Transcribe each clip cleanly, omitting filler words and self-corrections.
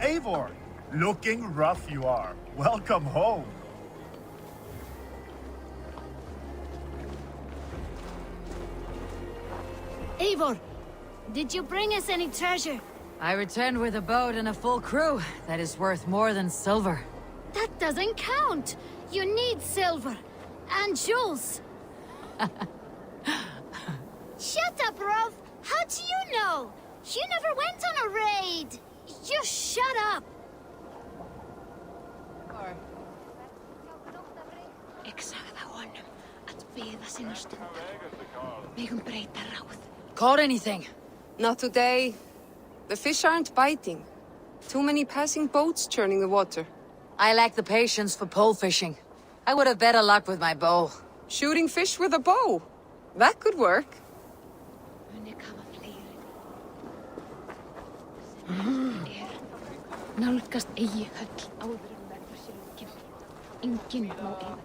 Eivor, looking rough you are. Welcome home. Eivor, did you bring us any treasure? I returned with a boat and a full crew that is worth more than silver. That doesn't count. You need silver. And jewels. Shut up, Rolf. How do you know? You never went on a raid. You shut up. Caught anything? Not today. The fish aren't biting. Too many passing boats churning the water. I lack the patience for pole fishing. I would have better luck with my bow. Shooting fish with a bow. That could work. Nálgast eigi höll áður en verður sér líkin. Enginn má eiga.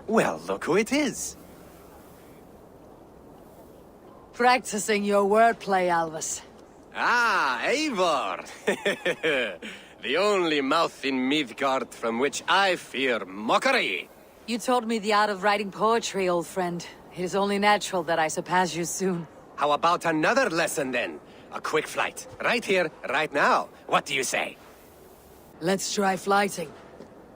Well, look who it is. Practicing your wordplay, Alvis. Ah, Eivor! The only mouth in Midgard from which I fear mockery. You taught me the art of writing poetry, old friend. It is only natural that I surpass you soon. How about another lesson then? A quick flight. Right here, right now. What do you say? Let's try flighting.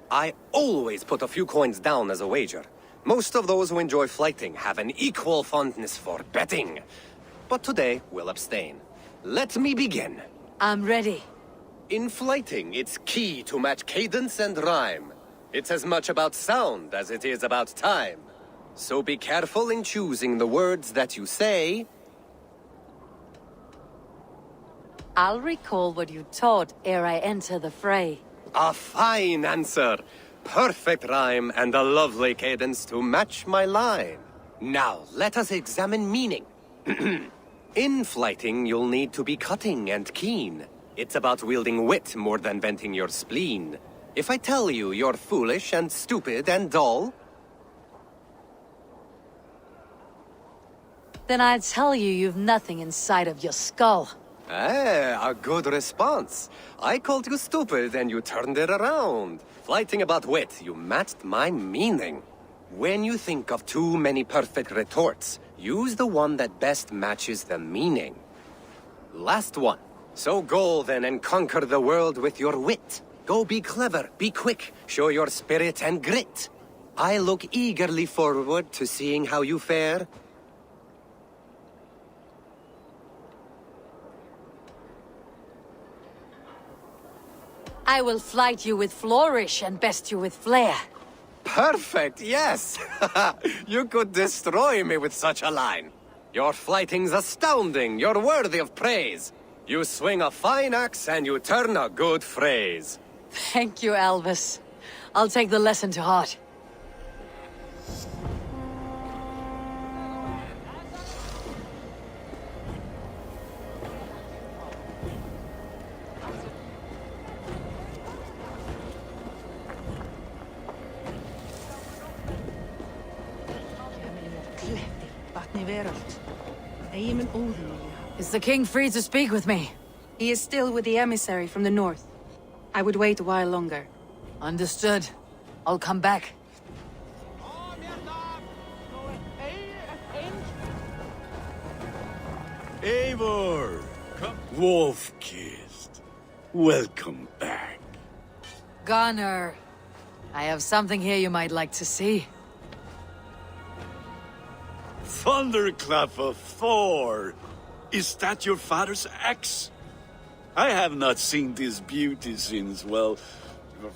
I always put a few coins down as a wager. Most of those who enjoy flighting have an equal fondness for betting. But today, we'll abstain. Let me begin. I'm ready. In flighting, it's key to match cadence and rhyme. It's as much about sound as it is about time. So be careful in choosing the words that you say. I'll recall what you taught ere I enter the fray. A fine answer. Perfect rhyme and a lovely cadence to match my line. Now, let us examine meaning. In flighting, you'll need to be cutting and keen. It's about wielding wit more than venting your spleen. If I tell you you're foolish and stupid and dull, then I'd tell you you've nothing inside of your skull. a good response. I called you stupid and you turned it around. Flighting about wit, you matched my meaning. When you think of too many perfect retorts, use the one that best matches the meaning. Last one. So go then and conquer the world with your wit. Go be clever, be quick, show your spirit and grit. I look eagerly forward to seeing how you fare. I will flight you with flourish and best you with flair. Perfect, yes! You could destroy me with such a line. Your flighting's astounding, you're worthy of praise. You swing a fine axe and you turn a good phrase. Thank you, Alvis. I'll take the lesson to heart. Is the king free to speak with me? He is still with the emissary from the north. I would wait a while longer. Understood. I'll come back. Eivor! Wolf-kissed. Welcome back. Gunnar, I have something here you might like to see. Thunderclap of Thor! Is that your father's axe? I have not seen this beauty since, well,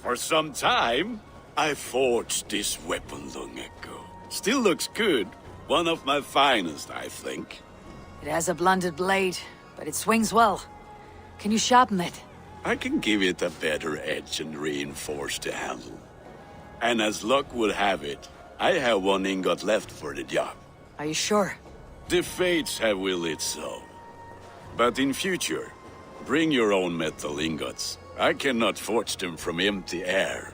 for some time. I forged this weapon long ago. Still looks good. One of my finest, I think. It has a blunted blade, but it swings well. Can you sharpen it? I can give it a better edge and reinforce the handle. And as luck would have it, I have one ingot left for the job. Are you sure? The fates have willed it so. But in future, bring your own metal ingots. I cannot forge them from empty air.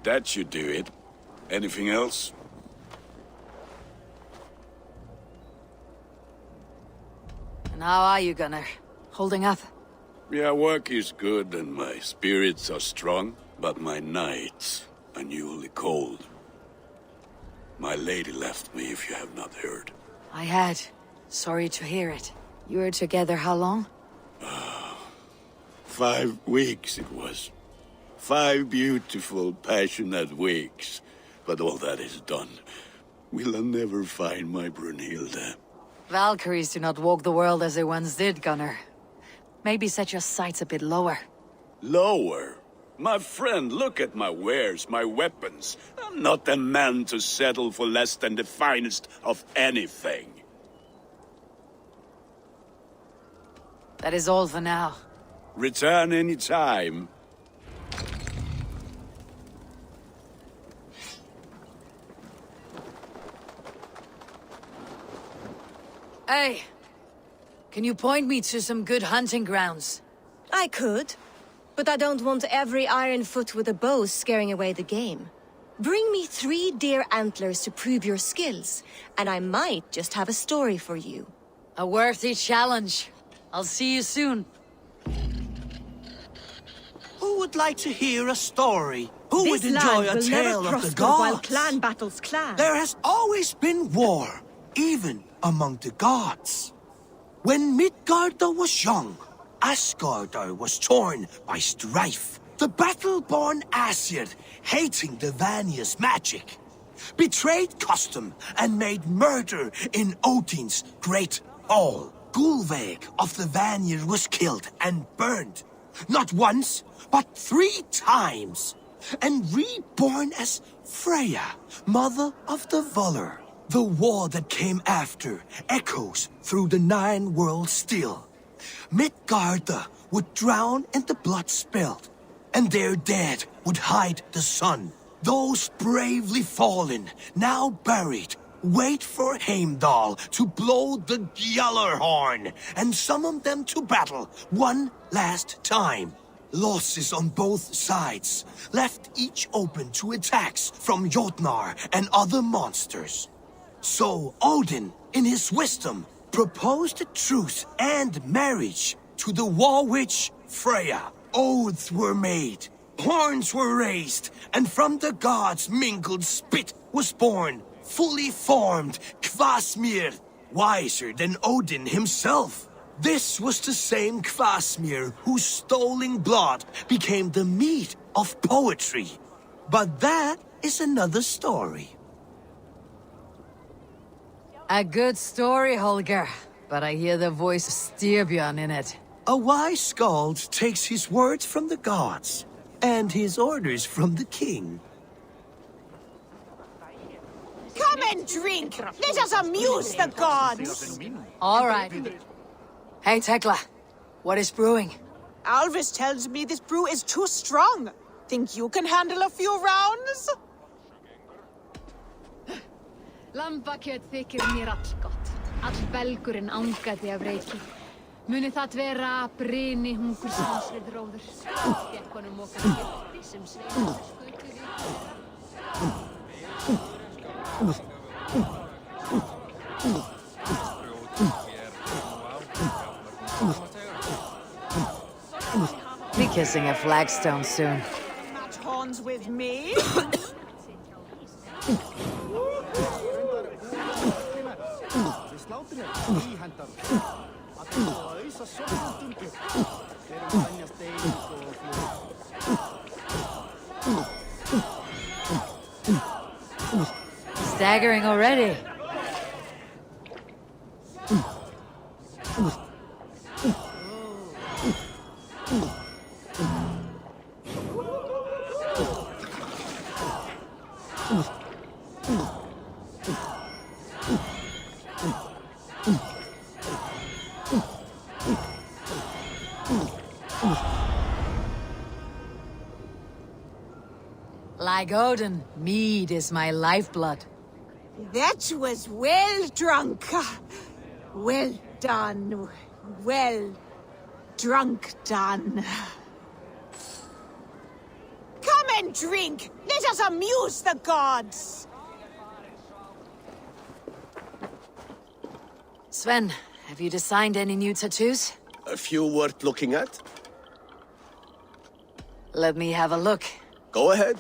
That should do it. Anything else? And how are you, Gunnar? Holding up? Yeah, work is good and my spirits are strong, but my nights are newly cold. My lady left me, if you have not heard. I had. Sorry to hear it. You were together how long? 5 weeks it was. 5 beautiful, passionate weeks. But all that is done. Will I never find my Brunhilde? Valkyries do not walk the world as they once did, Gunnar. Maybe set your sights a bit lower. Lower? My friend, look at my wares, my weapons. I'm not a man to settle for less than the finest of anything. That is all for now. Return any time. Hey! Can you point me to some good hunting grounds? I could, but I don't want every iron foot with a bow scaring away the game. Bring me 3 deer antlers to prove your skills, and I might just have a story for you. A worthy challenge. I'll see you soon. Who would like to hear a story? Who This would enjoy land a will never tale of the prosper while gods? clan battles clan. There has always been war, even among the gods. When Midgarda was young, Asgardr was torn by strife. The battle-born Aesir, hating the Vanir's magic, betrayed custom and made murder in Odin's great hall. Gulveig of the Vanir was killed and burned, not once, but 3 times, and reborn as Freya, mother of the Volur. The war that came after echoes through the 9 worlds still. Midgarda would drown in the blood spilled, and their dead would hide the sun. Those bravely fallen, now buried, wait for Heimdall to blow the Gjallarhorn and summon them to battle one last time. Losses on both sides left each open to attacks from Jotnar and other monsters. So Odin, in his wisdom, proposed a truce and marriage to the war witch Freya. Oaths were made, horns were raised, and from the gods' mingled spit was born, fully formed Kvasmir, wiser than Odin himself. This was the same Kvasmir whose stolen blood became the meat of poetry. But that is another story. A good story, Holger. But I hear the voice of Styrbjörn in it. A wise skald takes his words from the gods, and his orders from the king. Come and drink! Let us amuse the gods! All right. Hey, Tekla. What is brewing? Alvis tells me this brew is too strong. Think you can handle a few rounds? Lambakjöt þykir mér allgott. All belgurinn angaði af reiki. Muni það vera bryni hungursins við róður. Fékk honum okkar skipti sem sveifar skutu Be kissing a flagstone soon. Match horns with me? Staggering already. Like Odin, mead is my lifeblood. That was well drunk. Well done. Well drunk done. Come and drink. Let us amuse the gods. Sven, have you designed any new tattoos? A few worth looking at? Let me have a look. Go ahead.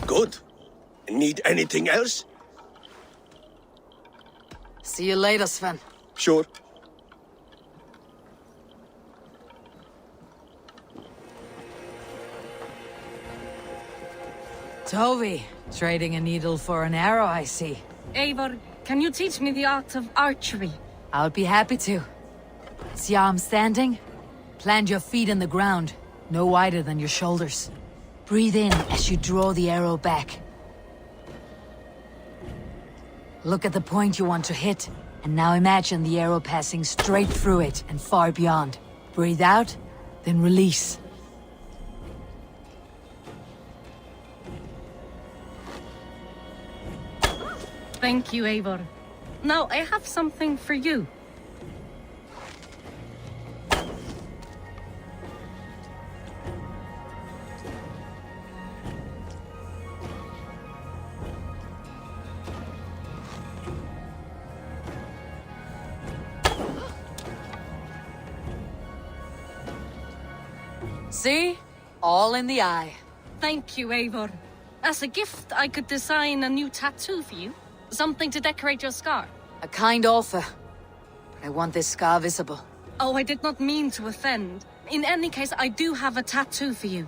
Good. Need anything else? See you later, Sven. Sure. Tovi, trading a needle for an arrow, I see. Eivor, can you teach me the art of archery? I'll be happy to. See how I'm standing? Plant your feet in the ground, no wider than your shoulders. Breathe in as you draw the arrow back. Look at the point you want to hit, and now imagine the arrow passing straight through it and far beyond. Breathe out, then release. Thank you, Eivor. Now, I have something for you. See? All in the eye. Thank you, Eivor. As a gift, I could design a new tattoo for you. Something to decorate your scar. A kind offer. But I want this scar visible. Oh, I did not mean to offend. In any case, I do have a tattoo for you.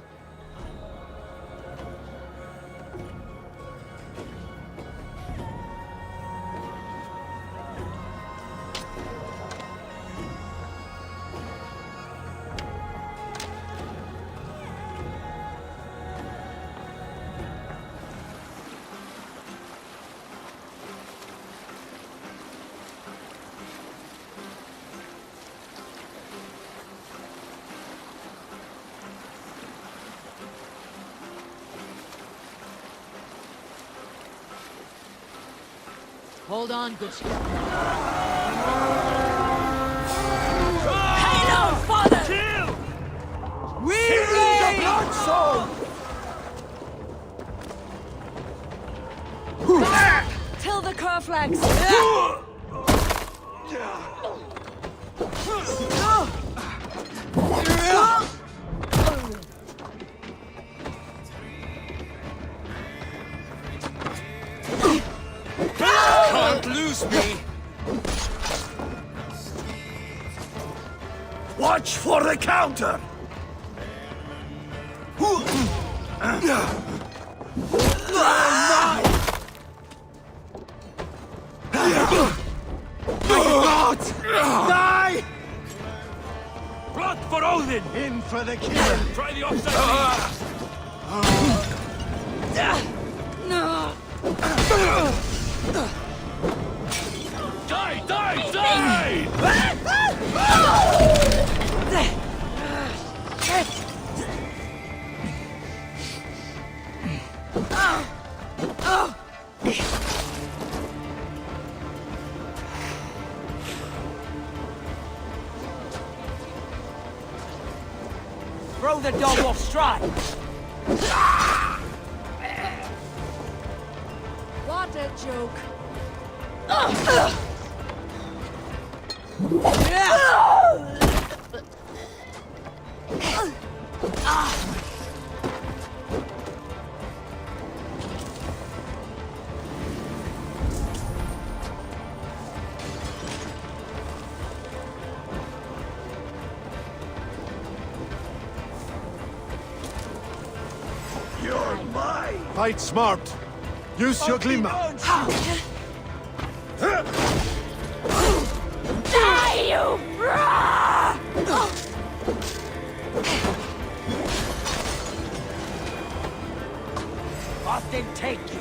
Hold on, good ship. Hail, father! Kill! We the blood soul! Till the car flags! Can't lose me! Watch for the counter! Die! Blood for Odin! In for the kill! Try the offside! Die! Die! Die! Throw the dog off stride! What a joke. You're mine! Fight smart! Use your glimmer! Die, you bra! Often take you.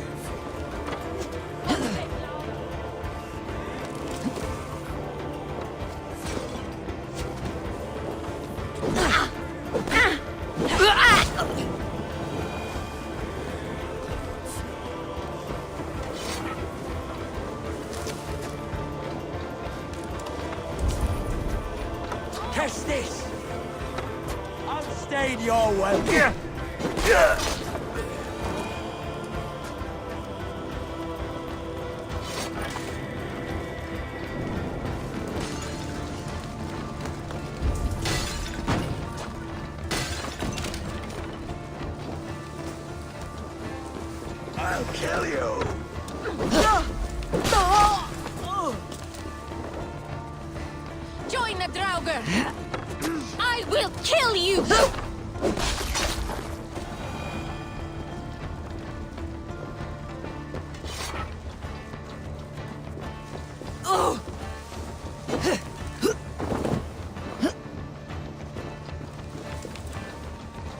Catch this! I'll stain your way. I'll kill you. Join the Draugr! I will kill you!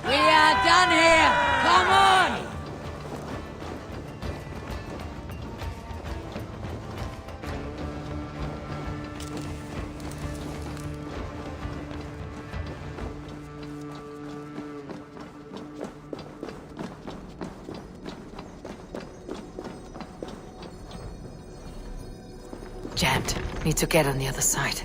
We are done here! Come on! Jammed. Need to get on the other side.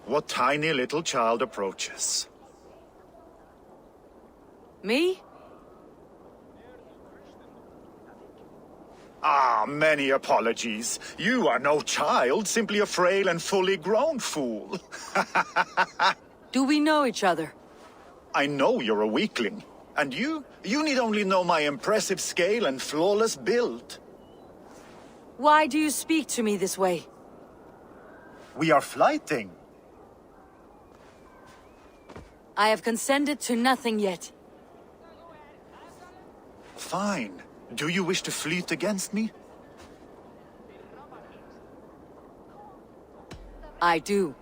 What tiny little child approaches? Me? Ah, many apologies. You are no child, simply a frail and fully grown fool. Do we know each other? I know you're a weakling, And you need only know my impressive scale and flawless build. Why do you speak to me this way? We are flighting. I have consented to nothing yet. Fine. Do you wish to fleet against me? I do.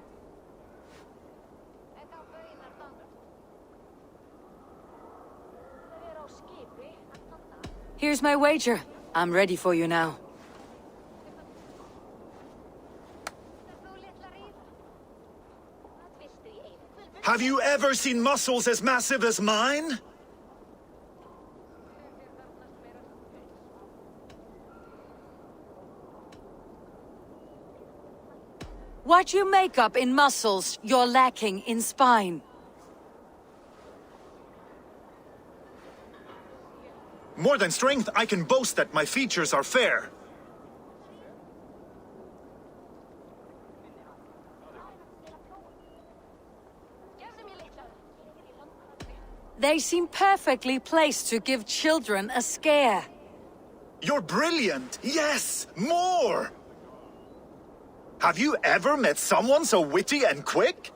Here's my wager. I'm ready for you now. Have you ever seen muscles as massive as mine? What you make up in muscles, you're lacking in spine. More than strength, I can boast that my features are fair. They seem perfectly placed to give children a scare. You're brilliant! Yes! More! Have you ever met someone so witty and quick?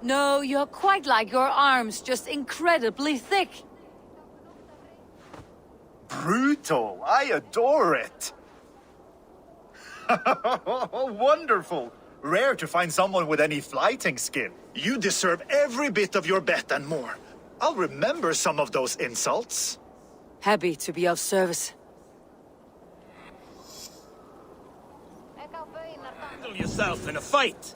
No, you're quite like your arms, just incredibly thick. Brutal! I adore it! Wonderful! Rare to find someone with any flighting skill. You deserve every bit of your bet and more. I'll remember some of those insults. Happy to be of service. Handle yourself in a fight.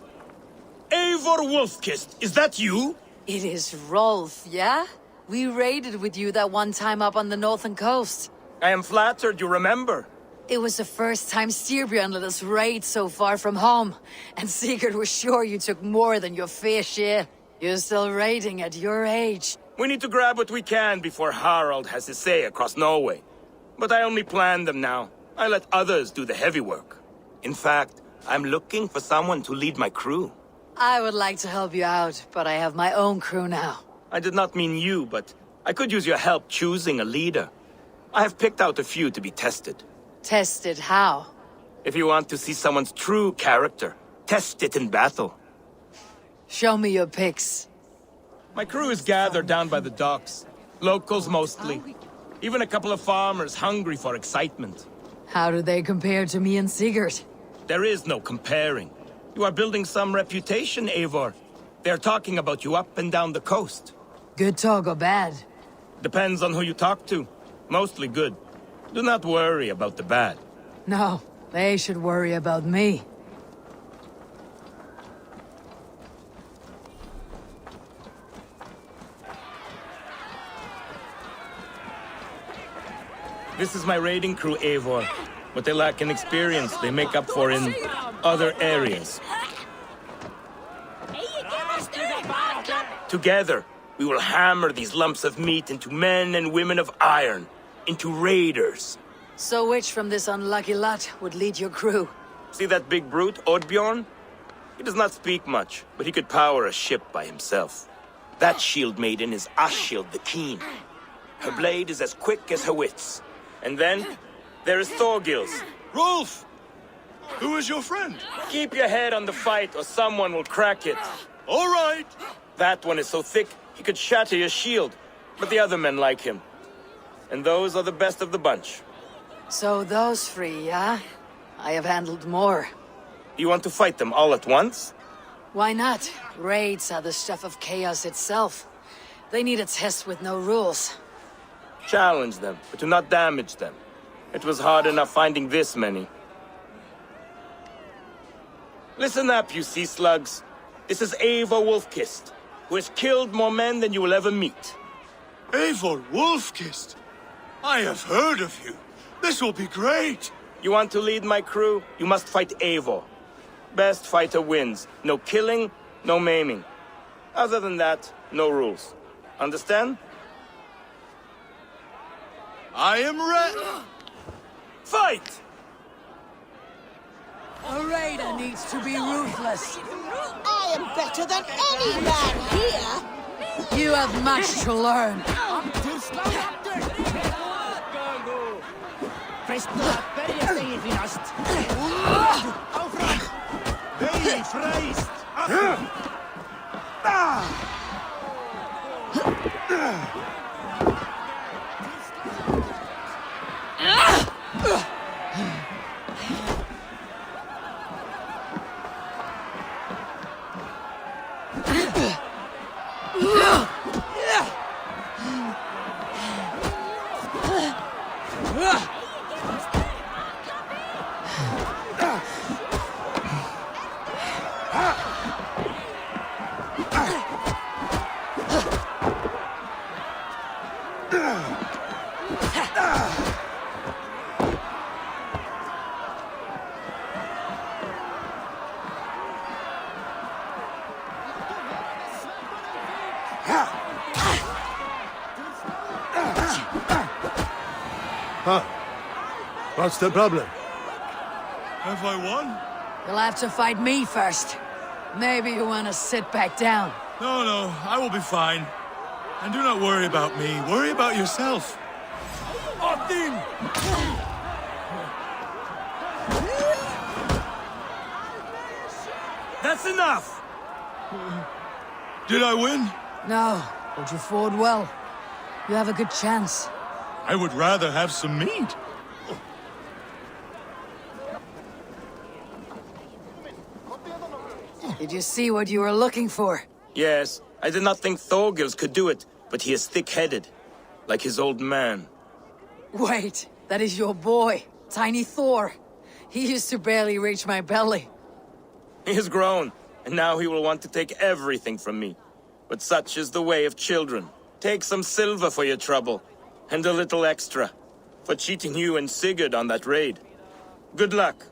Eivor Wolfkist, is that you? It is Rolf, yeah? We raided with you that one time up on the northern coast. I am flattered you remember. It was the first time Styrbjörn let us raid so far from home, and Sigurd was sure you took more than your fair share. You're still raiding at your age. We need to grab what we can before Harald has his say across Norway. But I only plan them now. I let others do the heavy work. In fact, I'm looking for someone to lead my crew. I would like to help you out, but I have my own crew now. I did not mean you, but I could use your help choosing a leader. I have picked out a few to be tested. Tested how? If you want to see someone's true character, test it in battle. Show me your picks. My crew is gathered down by the docks. Locals mostly. Even a couple of farmers hungry for excitement. How do they compare to me and Sigurd? There is no comparing. You are building some reputation, Eivor. They're talking about you up and down the coast. Good talk or bad? Depends on who you talk to. Mostly good. Do not worry about the bad. No, they should worry about me. This is my raiding crew, Eivor. What they lack in experience, they make up for in other areas. Together, we will hammer these lumps of meat into men and women of iron, into raiders. So which from this unlucky lot would lead your crew? See that big brute, Oddbjorn? He does not speak much, but he could power a ship by himself. That shield maiden is Ashild the Keen. Her blade is as quick as her wits. And then, there is Thorgils. Rolf! Who is your friend? Keep your head on the fight or someone will crack it. All right. That one is so thick, he could shatter your shield. But the other men like him. And those are the best of the bunch. So those three, yeah? I have handled more. You want to fight them all at once? Why not? Raids are the stuff of chaos itself. They need a test with no rules. Challenge them, but do not damage them. It was hard enough finding this many. Listen up, you sea slugs. This is Eivor Wolfkist, who has killed more men than you will ever meet. Eivor Wolfkist. I have heard of you. This will be great. You want to lead my crew? You must fight Eivor. Best fighter wins. No killing, no maiming. Other than that, no rules. Understand? I am ready. Fight! Hooray! leader needs to be ruthless. I am better than any man here! You have much to learn. Huh? What's the problem? Have I won? You'll have to fight me first. Maybe you want to sit back down. No, I will be fine. And do not worry about me. Worry about yourself. Odin! That's enough! Did I win? No, but you fought well. You have a good chance. I would rather have some meat. Did you see what you were looking for? Yes, I did not think Thorgils could do it, but he is thick-headed. Like his old man. Wait, that is your boy, Tiny Thor. He used to barely reach my belly. He has grown, and now he will want to take everything from me. But such is the way of children. Take some silver for your trouble, and a little extra, for cheating you and Sigurd on that raid. Good luck.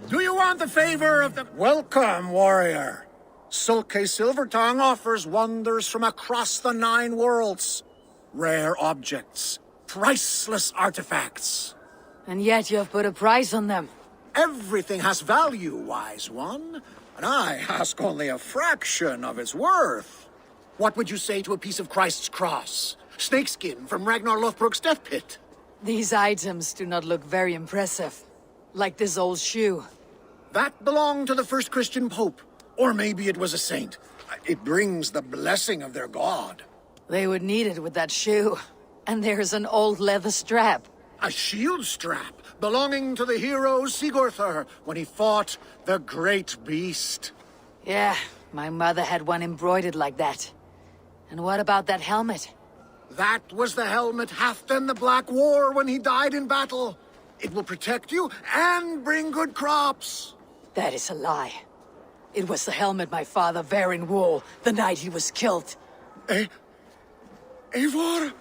Do you want the favor of the... Welcome, warrior. Sulke Silvertongue offers wonders from across the 9 worlds. Rare objects, priceless artifacts. And yet you have put a price on them. Everything has value, wise one. And I ask only a fraction of its worth. What would you say to a piece of Christ's cross? Snakeskin from Ragnar Lothbrok's death pit? These items do not look very impressive. Like this old shoe. That belonged to the first Christian pope. Or maybe it was a saint. It brings the blessing of their god. They would need it with that shoe. And there's an old leather strap. A shield strap belonging to the hero Sigurður when he fought the great beast. Yeah, my mother had one embroidered like that. And what about that helmet? That was the helmet Halfdan the Black wore when he died in battle. It will protect you and bring good crops. That is a lie. It was the helmet my father Varin wore the night he was killed. Eivor?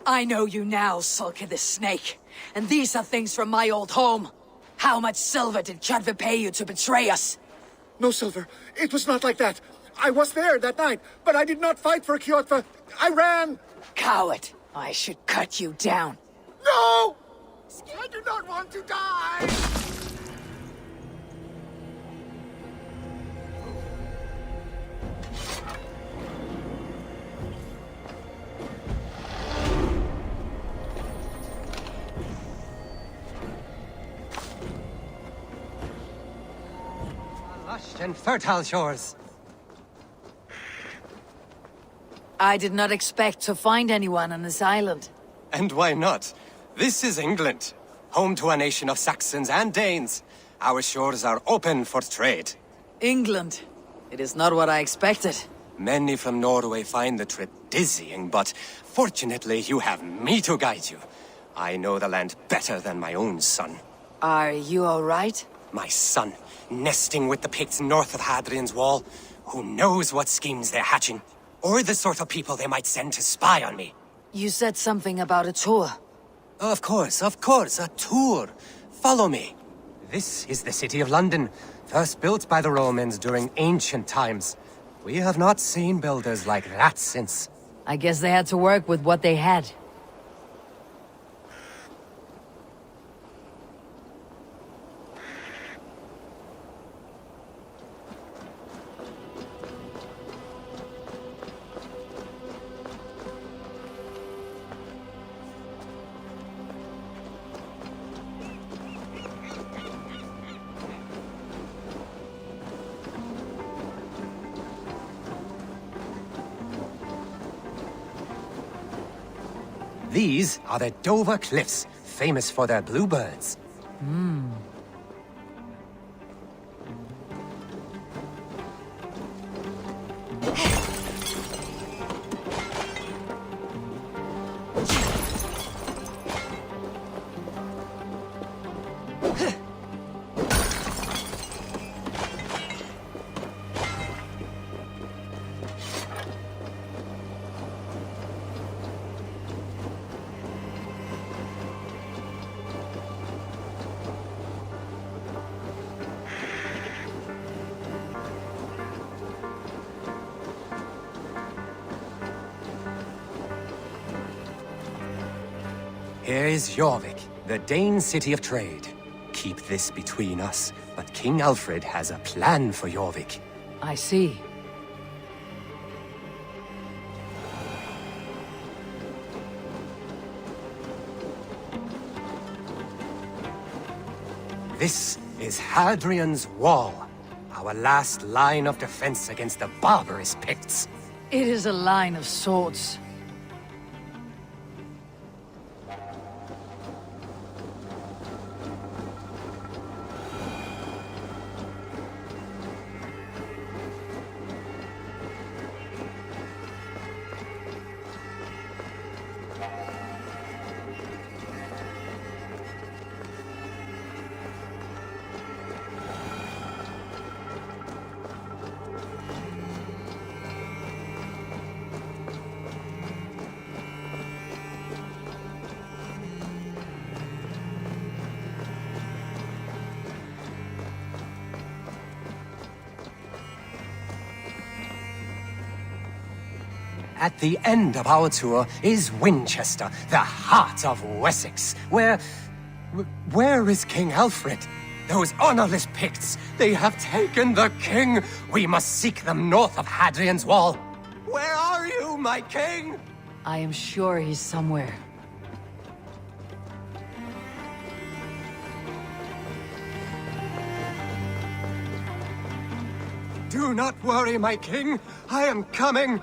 I know you now, Sulke the Snake. And these are things from my old home. How much silver did Kjotve pay you to betray us? No silver. It was not like that. I was there that night, but I did not fight for Kjotve. I ran. Coward. I should cut you down. No! I do not want to die! Lush and fertile shores. I did not expect to find anyone on this island. And why not? This is England, home to a nation of Saxons and Danes. Our shores are open for trade. England? It is not what I expected. Many from Norway find the trip dizzying, but fortunately you have me to guide you. I know the land better than my own son. Are you all right? My son, nesting with the Picts north of Hadrian's Wall. Who knows what schemes they're hatching? Or the sort of people they might send to spy on me. You said something about a tour. Of course, a tour. Follow me. This is the city of London, first built by the Romans during ancient times. We have not seen builders like that since. I guess they had to work with what they had. These are the Dover Cliffs, famous for their bluebirds. Here is Jorvik, the Dane city of trade. Keep this between us, but King Alfred has a plan for Jorvik. I see. This is Hadrian's Wall, our last line of defense against the barbarous Picts. It is a line of swords. At the end of our tour is Winchester, the heart of Wessex, where is King Alfred? Those honorless Picts, they have taken the king! We must seek them north of Hadrian's Wall! Where are you, my king? I am sure he's somewhere. Do not worry, my king. I am coming.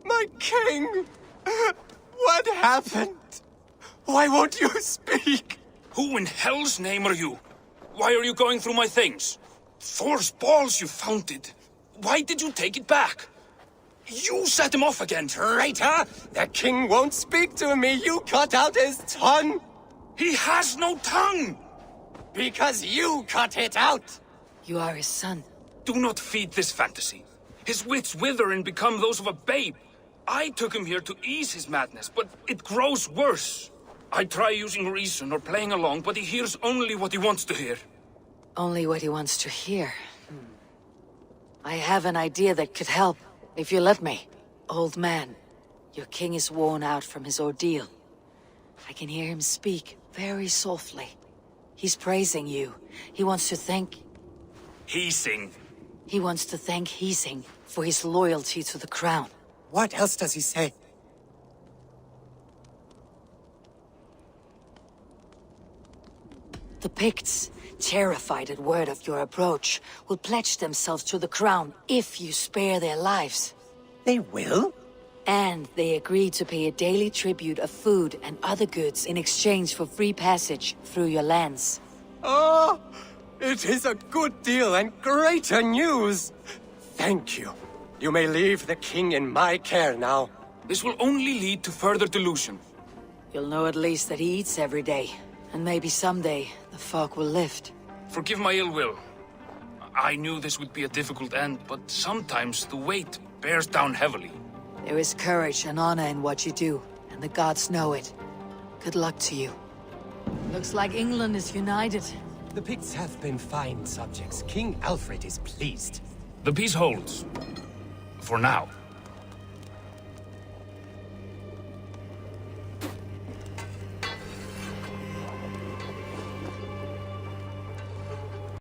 My king! What happened? Why won't you speak? Who in hell's name are you? Why are you going through my things? Thor's balls, you found it. Why did you take it back? You set him off again. Traitor! The king won't speak to me. You cut out his tongue. He has no tongue! Because you cut it out. You are his son. Do not feed this fantasy. His wits wither and become those of a babe. I took him here to ease his madness, but it grows worse. I try using reason or playing along, but he hears only what he wants to hear. Only what he wants to hear. I have an idea that could help, if you let me. Old man, your king is worn out from his ordeal. I can hear him speak very softly. He's praising you. He wants to thank... Heesing. He wants to thank Heesing for his loyalty to the crown. What else does he say? The Picts, terrified at word of your approach, will pledge themselves to the crown if you spare their lives. They will? And they agree to pay a daily tribute of food and other goods in exchange for free passage through your lands. Oh, it is a good deal and greater news. Thank you. You may leave the king in my care now. This will only lead to further delusion. You'll know at least that he eats every day. And maybe someday, the fog will lift. Forgive my ill will. I knew this would be a difficult end, but sometimes the weight bears down heavily. There is courage and honor in what you do, and the gods know it. Good luck to you. Looks like England is united. The Picts have been fine subjects. King Alfred is pleased. The peace holds. For now.